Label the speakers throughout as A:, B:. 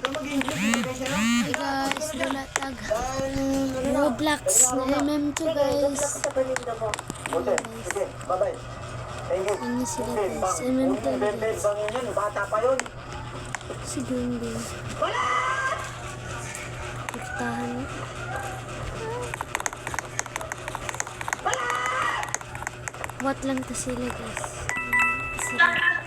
A: Hey guys, lulatag Roblox na MM2 guys. Ini sila guys, MM2 guys. Si Dinding. Pagtahan. What lang to sila guys. Sila na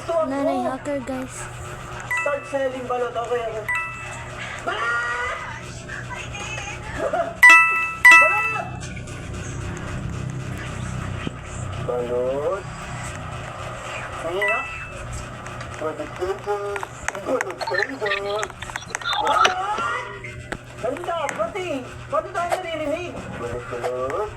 A: home. Nanay hacker guys.
B: Start selling balot. Okay. Balot. Ayan na. Ganda, pati. Pati tayo naririnig. Balot.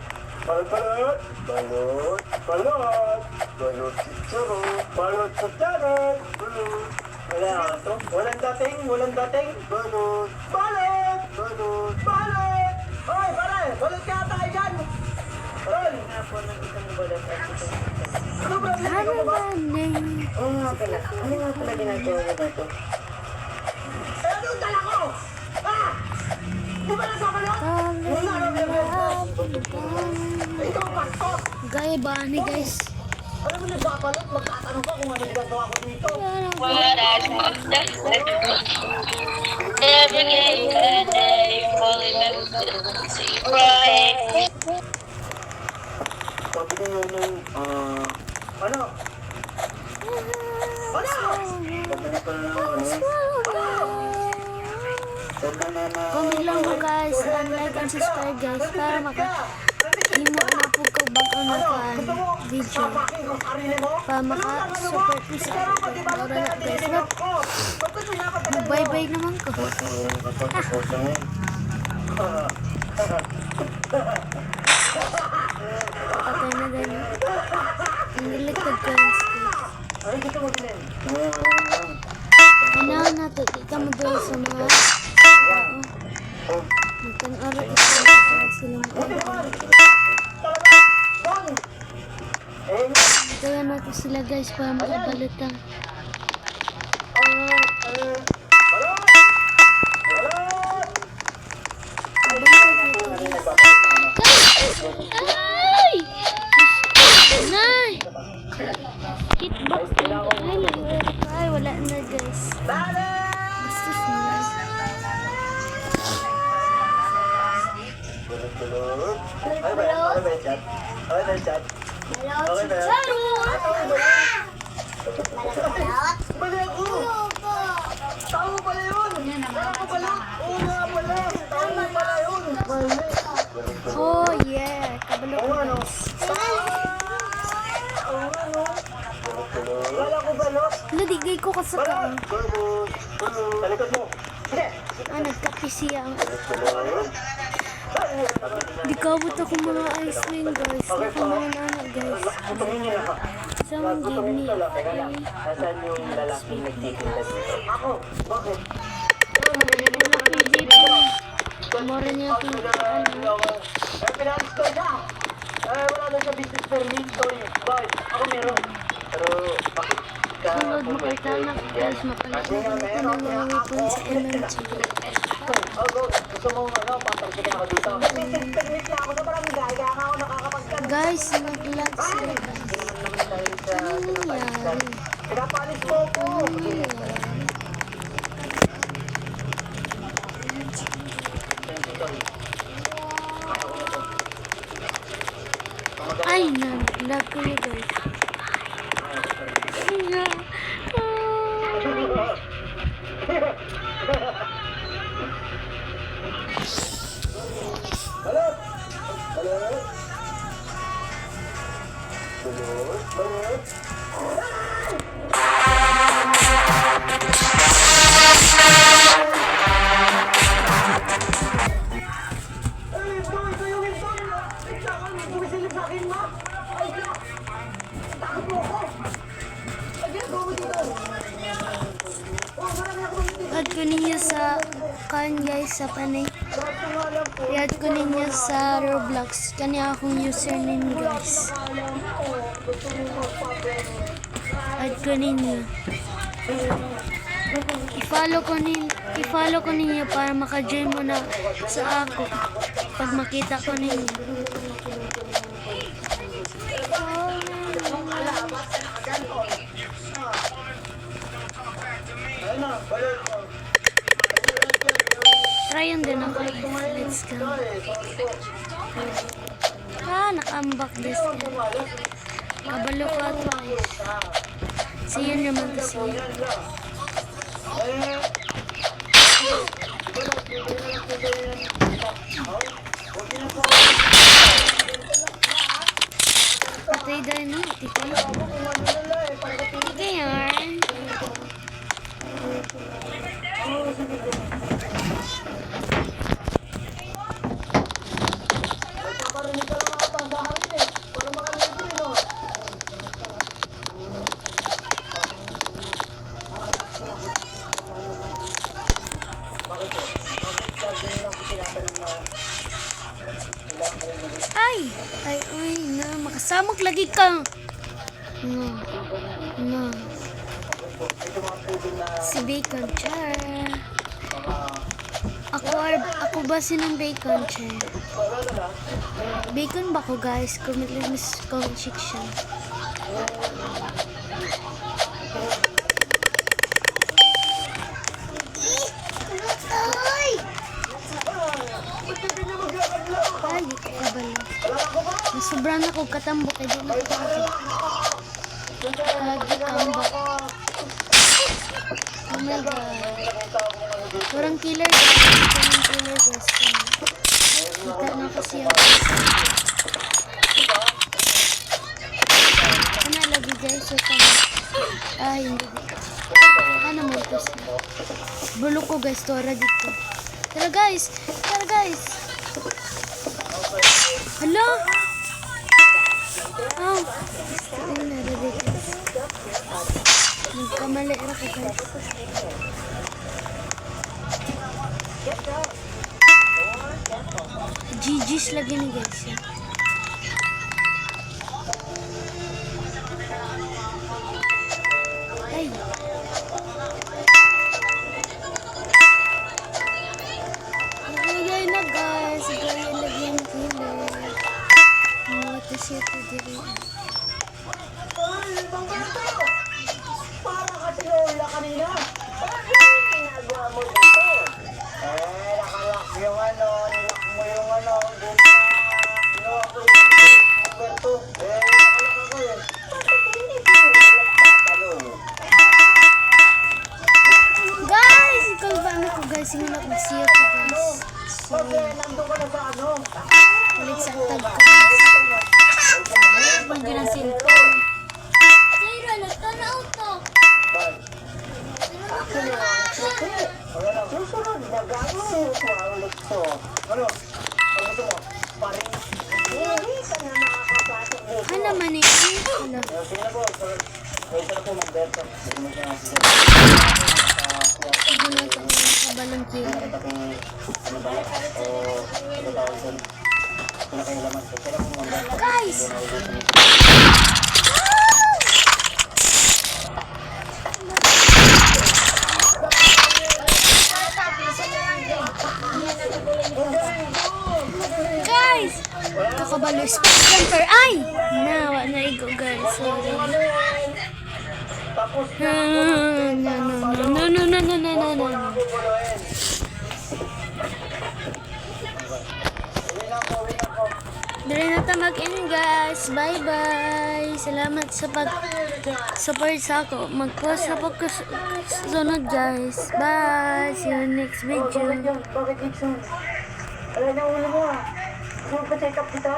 B: Balot. Balot. Balot. Balot chicharo. Balot chicharo. Balot. Wala ito. Walang dating. Walang dating. Balot. Balot. Balot. Balot. Hoy, pare. Balot ka tayo dyan. Tol. Ano ba? Ano ba?
A: Ano nga pala?
B: Ano nga pala ginagawa mo dito? Ano yung dala ko? Ah! Di ba nasa balot? Ikaw ang pasto.
A: Gaya ba ni guys?
B: Alam mo nagbabalot, magtatanong ka kung ano yung gagawa ko dito.
C: Every day, falling back to crying.
B: Sabi niyo nung, ano? Ano? Sabi ko na
A: Comment lang mo guys, and like and subscribe guys para hindi mo mapug ko bago na video para maka-support mo sa akin. Ora na guys, bye bye naman ko. Patay na ganyan. Ang liligtad ko yung skills. Kailangan natin, di ka mabili sa mga tao. Magkan-ara ito silang kaya natin sila guys para makabalutang. Ay! Nay! Hitbox na ay wala na guys. Bastos na.
B: Ay ba? Ano ba yung chat? Okay na yung chat? Okay na yan? Mali ako! Tao pala yun! Tao pala! Oo nga pala! Tao pala yun! Mali!
A: Oh yeah, kabalo
B: Oo
A: ko
B: nga no?
A: guys.
B: Oo nga no? Wala ko balot!
A: Ladigay ko kasaka.
B: Sa likod mo! Sige!
A: Nagkape siya. Di kabot ako mga ice cream guys. Ako mga anak guys.
B: Tumingin ako.
A: Sa mga game niya.
B: Nasaan yung lalaking nagtitinda dito? Ako! Bakit?
A: Malaki dito. Mora niya ito.
B: Finance ko na! Wala na sa business permit. Sorry. Bakit? Ako meron. Pero bakit ka
A: Sunod mo kay Tanak guys. Mapalaki na ito ng mga weapon sa MMG.
B: Gusto mo pampalsikin ako dito? Business permit na ako na parang gaya ako nakakapagkan.
A: Guys, nag-lag sila guys. Ano nangyari?
B: Pinapalis mo ako!
A: Ano nangyari? Ay, nag-lag ko yun guys.
B: Balot! Balot! Balot! Balot!
A: I-add ko ninyo sa guys sa panay. I-add ko ninyo sa Roblox. Kanya akong username guys. Add ko ninyo. I-follow ko ninyo para maka-join mo na sa ako pag makita ko ninyo. Try yun din ako. Let's go. Naka-unbox this. Kabalo ko ato. See you naman to see. Patay dahil na. Sige yan. Ay, na, makasamag lagi ka. Na. Si Bacon Chair. Ako ba sinang Bacon Chair? Bacon ba ko guys? Comment lang sa comment section. Ay, di ko kabalo. Sobrang ako katambok kay di makakakit. Katambok. Oh my god. Kurang killer guys. Kurang killer guys. Kita na kasi ako. Ano lagi guys? Ay, hindi. Ano mo ito siya? Bulok ko guys. Tora dito. Tara guys. Hala! Oh! Ay, narinig. Nagkamali na ko guys. GG's lagi ni guys. Ay! Nagayay na guys. Nagayay lagi ang killer. Ito siya ito diri.
B: Para kasi wala kanina. Ginagawa mo dito. Nakalak yung nilak mo yung dun sa ginawa ko yung Alberto. Nakalak ako yun. Bakit hindi ko nagtatalong?
A: Guys! Ikaw ba ano ko guys? Yung nag-siya ko guys.
B: Okay, nandun ka na sa
A: Ulit sa tag guys. Pwede ng cellphone. Zara, nagtanaw to.
B: Susunod na gagawin ko ang lukso. Ano? Ang gusto mo? Paring? Hindi ka na nakakapasok dito.
A: Ano man eh? Ano?
B: Sige na po. Pwede na po mag-beto. Sige mo siya nga siya.
A: Sige na ito. Kabalong kilo.
B: Ano ba? O, ano tawag doon? Pinakailaman ko. Kaya kung mag-beto.
A: Guys! Guys! Kakabalo. Space jumper. Ay! Nawa na igo guys. Sorry.
B: Tapos
A: No. Dali na ta mag-end guys. Bye-bye. Salamat sa pag-support sa ako. Mag-post na po sunod guys. Bye. See you next video.
B: Bakit Dixon? Alam na ulo mo ah. Gusto mo pa check up kita?